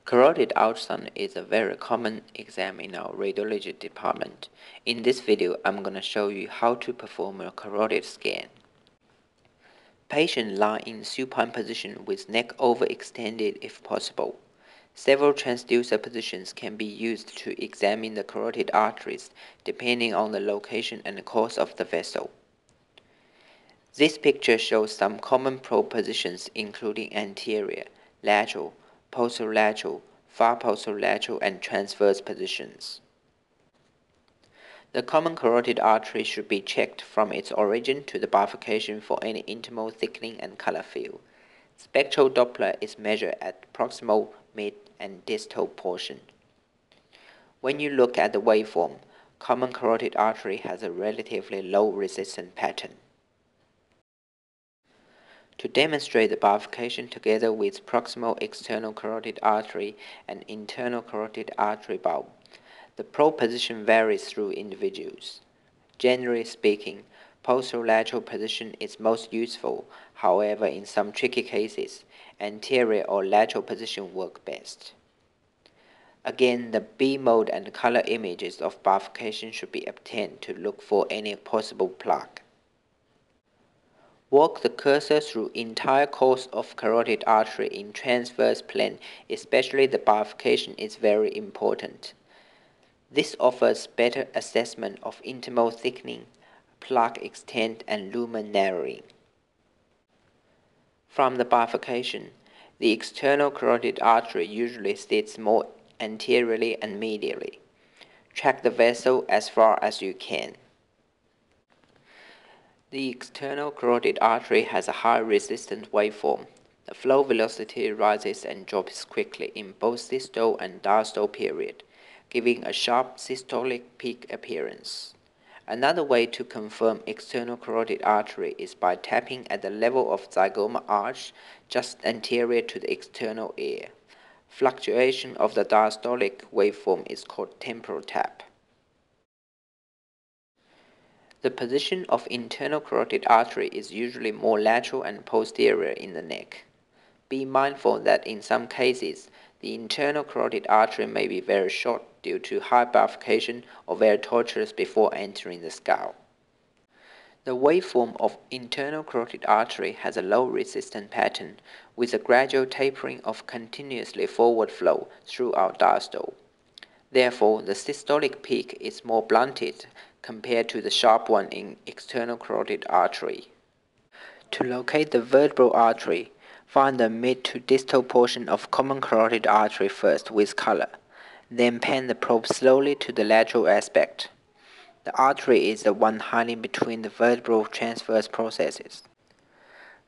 Carotid ultrasound is a very common exam in our radiology department. In this video, I'm going to show you how to perform a carotid scan. Patient lie in supine position with neck overextended if possible. Several transducer positions can be used to examine the carotid arteries depending on the location and the course of the vessel. This picture shows some common probe positions including anterior, lateral, posterolateral, far posterolateral, and transverse positions. The common carotid artery should be checked from its origin to the bifurcation for any intimal thickening and color field. Spectral Doppler is measured at proximal, mid, and distal portion. When you look at the waveform, common carotid artery has a relatively low resistance pattern. To demonstrate the bifurcation together with proximal external carotid artery and internal carotid artery bulb, the probe position varies through individuals. Generally speaking, posterolateral position is most useful, however in some tricky cases, anterior or lateral position work best. Again, the B mode and color images of bifurcation should be obtained to look for any possible plaque. Walk the cursor through entire course of carotid artery in transverse plane, especially the bifurcation is very important. This offers better assessment of intimal thickening, plaque extent, and lumen narrowing. From the bifurcation, the external carotid artery usually sits more anteriorly and medially. Track the vessel as far as you can. The external carotid artery has a high resistance waveform. The flow velocity rises and drops quickly in both systole and diastole period, giving a sharp systolic peak appearance. Another way to confirm external carotid artery is by tapping at the level of zygoma arch just anterior to the external ear. Fluctuation of the diastolic waveform is called temporal tap. The position of internal carotid artery is usually more lateral and posterior in the neck. Be mindful that in some cases, the internal carotid artery may be very short due to high bifurcation or very tortuous before entering the skull. The waveform of internal carotid artery has a low resistance pattern with a gradual tapering of continuously forward flow throughout diastole. Therefore, the systolic peak is more blunted compared to the sharp one in external carotid artery. To locate the vertebral artery, find the mid to distal portion of common carotid artery first with color, then pan the probe slowly to the lateral aspect. The artery is the one hiding between the vertebral transverse processes.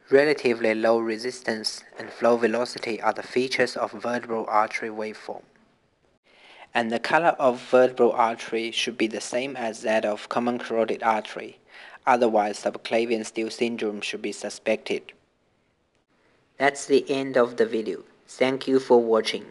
Relatively low resistance and flow velocity are the features of vertebral artery waveform. And the color of vertebral artery should be the same as that of common carotid artery, otherwise subclavian steal syndrome should be suspected. That's the end of the video. Thank you for watching.